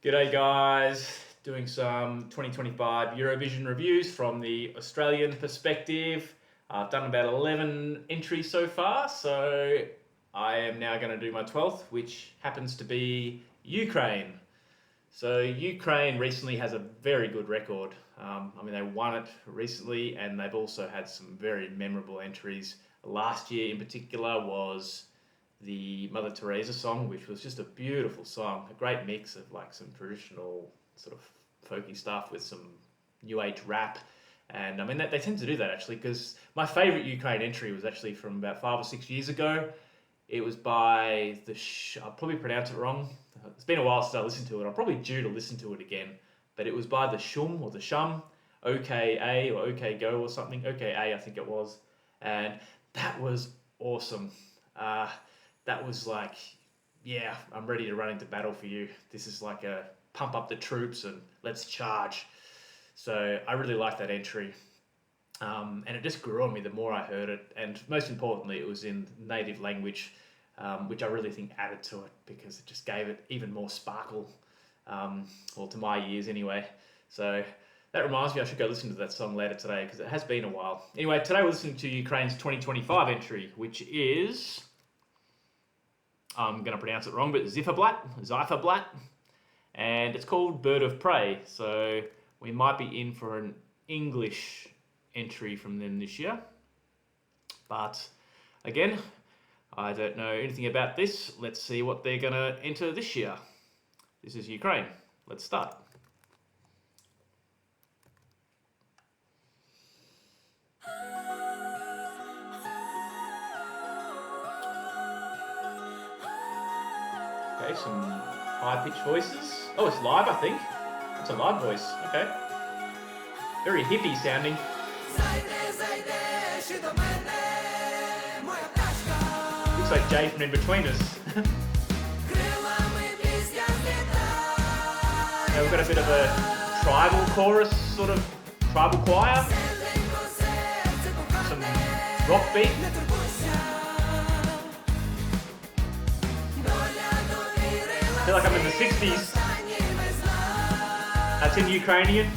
G'day guys, doing some 2025 Eurovision reviews from the Australian perspective. I've done about 11 entries so far, so I am now going to do my 12th, which happens to be Ukraine. So Ukraine recently has a very good record. They won it recently and they've also had some very memorable entries. Last year in particular was the Mother Teresa song, which was just a beautiful song, a great mix of like some traditional sort of folky stuff with some new age rap. And they tend to do that actually, because my favourite Ukraine entry was actually from about 5 or 6 years ago. It was by I'll probably pronounce it wrong. It's been a while since I listened to it. I'm probably due to listen to it again. But it was by the Shum, OKA or OK Go or something. OKA, I think it was. And that was awesome. That was like, yeah, I'm ready to run into battle for you. This is like a pump up the troops and let's charge. So I really liked that entry. And it just grew on me the more I heard it. And most importantly, it was in native language, which I really think added to it because it just gave it even more sparkle, well, to my ears anyway. So that reminds me I should go listen to that song later today because it has been a while. Anyway, today we're listening to Ukraine's 2025 entry, which is, I'm going to pronounce it wrong, but Ziferblat, and it's called Bird of Prey. So we might be in for an English entry from them this year. But again, I don't know anything about this. Let's see what they're going to enter this year. This is Ukraine. Let's start. Okay, some high-pitched voices. Oh, it's live, I think. It's a live voice. Okay. Very hippie sounding. Looks like Jay from In Between Us. Now we've got a bit of a tribal chorus, sort of tribal choir. Some rock beat. I feel like I'm in the 60s. That's in Ukrainian. A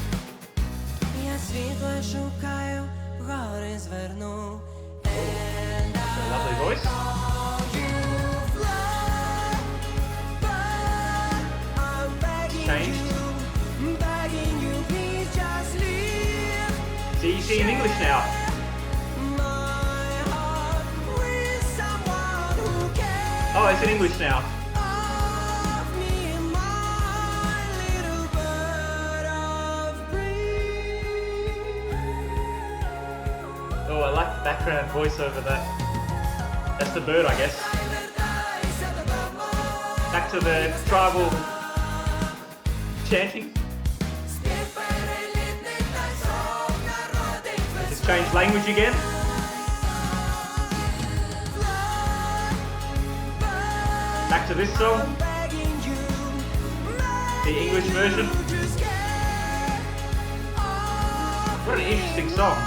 lovely voice. Changed. It's easy in English now. Oh, it's in English now. Oh, I like the background voice over that. That's the bird, I guess. Back to the tribal chanting. Just change language again. Back to this song. The English version. What an interesting song.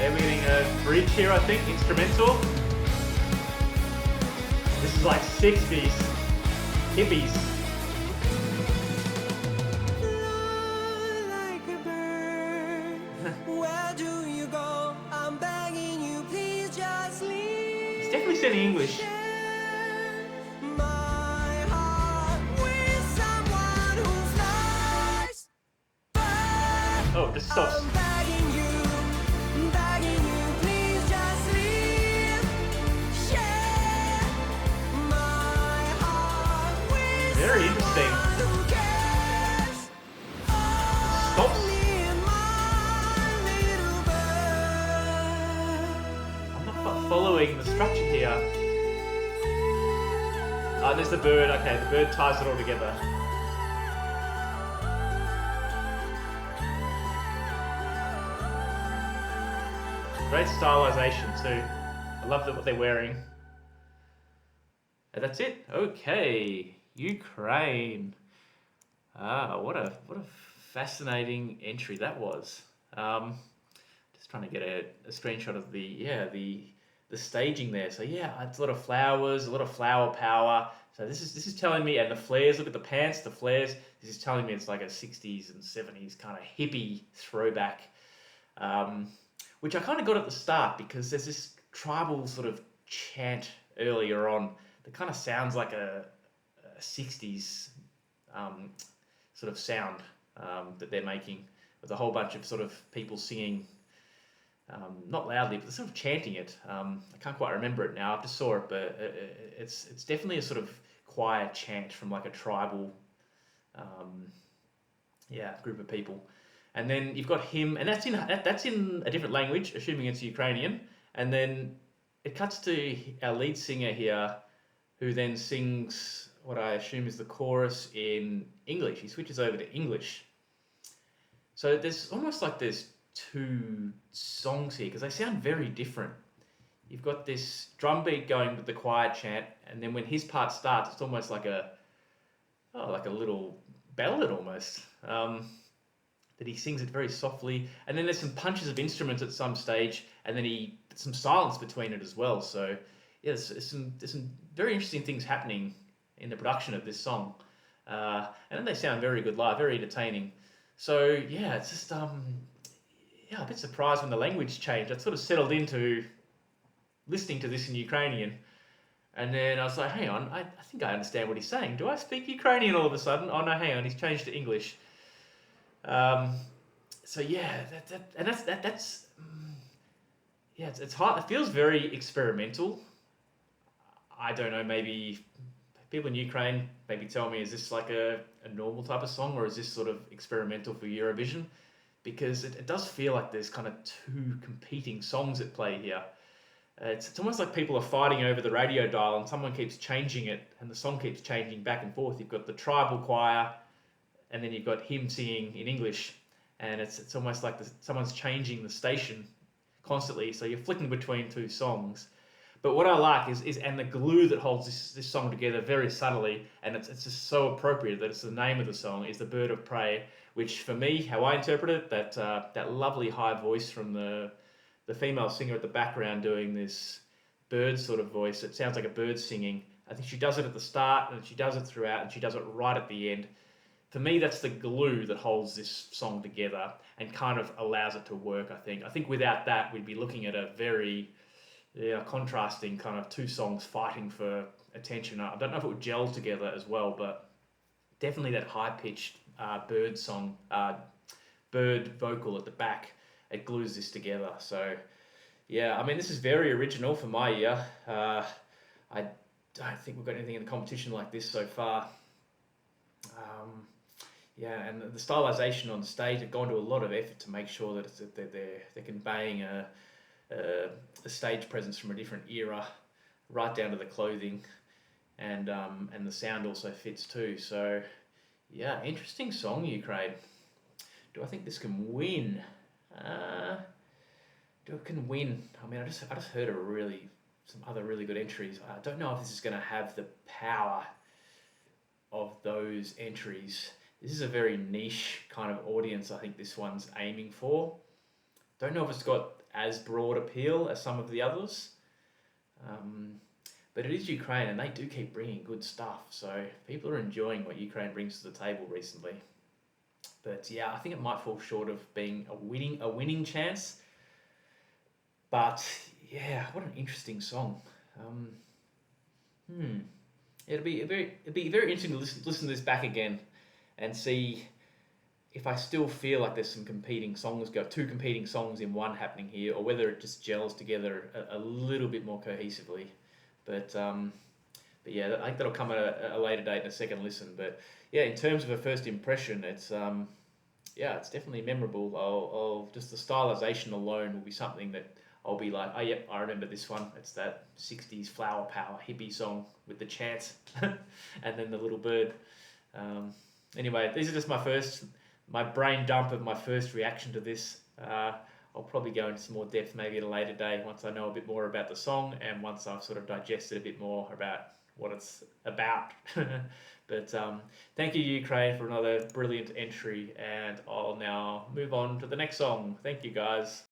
We're getting a bridge here, I think, instrumental. This is like 60s, hippies. Like a bird, where do you go? I'm begging you, please just leave. It's definitely singing English. My heart with someone who flies. Oh, it just stops. Very interesting. Stops. I'm not quite following the structure here. Oh, there's the bird. Okay, the bird ties it all together. Great stylization too. I love what they're wearing. And that's it. Okay. Ukraine. What a fascinating entry that was. just trying to get a screenshot of the staging there. So yeah, it's a lot of flowers, a lot of flower power. So this is telling me, and the flares. Look at the pants, the flares. This is telling me it's like a 60s and 70s kind of hippie throwback, which I kind of got at the start because there's this tribal sort of chant earlier on that kind of sounds like a 60s sort of sound that they're making with a whole bunch of sort of people singing, not loudly, but sort of chanting it. I can't quite remember it now. I just saw it, but it's definitely a sort of choir chant from like a tribal, group of people. And then you've got him, and that's in a different language, assuming it's Ukrainian. And then it cuts to our lead singer here, who then sings what I assume is the chorus in English. He switches over to English. So there's almost like there's two songs here because they sound very different. You've got this drum beat going with the quiet chant, and then when his part starts, it's almost like a little ballad almost. That he sings it very softly, and then there's some punches of instruments at some stage, and then some silence between it as well. So yeah, there's some very interesting things happening in the production of this song, and then they sound very good live, very entertaining. So yeah, it's just a bit surprised when the language changed. I sort of settled into listening to this in Ukrainian, and then I was like, hang on, I think I understand what he's saying. Do I speak Ukrainian all of a sudden? Oh no, hang on, he's changed to English. So yeah, it's hard. It feels very experimental. I don't know, maybe people in Ukraine maybe tell me, is this like a normal type of song, or is this sort of experimental for Eurovision? Because it does feel like there's kind of two competing songs at play here. It's almost like people are fighting over the radio dial and someone keeps changing it and the song keeps changing back and forth. You've got the tribal choir and then you've got him singing in English, and it's almost like someone's changing the station constantly, so you're flicking between two songs. But what I like is and the glue that holds this song together very subtly, and it's just so appropriate that it's the name of the song, is the Bird of Prey, which for me, how I interpret it, that lovely high voice from the female singer at the background doing this bird sort of voice. It sounds like a bird singing. I think she does it at the start, and she does it throughout, and she does it right at the end. For me, that's the glue that holds this song together and kind of allows it to work, I think. I think without that, we'd be looking at a very contrasting kind of two songs fighting for attention. I don't know if it would gel together as well, but definitely that high-pitched bird vocal at the back, it glues this together. So, yeah, I mean, this is very original for my ear. I don't think we've got anything in the competition like this so far. And the stylization on stage, they've gone to a lot of effort to make sure that they're conveying a stage presence from a different era, right down to the clothing, and the sound also fits too. So, yeah, interesting song, Ukraine. Do I think this can win? Do it can win? I mean, I just heard some other really good entries. I don't know if this is going to have the power of those entries. This is a very niche kind of audience I think this one's aiming for. Don't know if it's got as broad appeal as some of the others. But it is Ukraine and they do keep bringing good stuff. So people are enjoying what Ukraine brings to the table recently. But yeah, I think it might fall short of being a winning chance. But yeah, what an interesting song. It'd be very interesting to listen to this back again and see if I still feel like there's two competing songs in one happening here, or whether it just gels together a little bit more cohesively. But yeah, I think that'll come at a later date in a second listen. But yeah, in terms of a first impression, it's definitely memorable. I'll just the stylization alone will be something that I'll be like, oh yep, I remember this one. It's that 60s flower power hippie song with the chant and then the little bird. Anyway, these are just my brain dump of my first reaction to this. I'll probably go into some more depth maybe at a later day once I know a bit more about the song and once I've sort of digested a bit more about what it's about. But thank you, Ukraine, for another brilliant entry, and I'll now move on to the next song. Thank you, guys.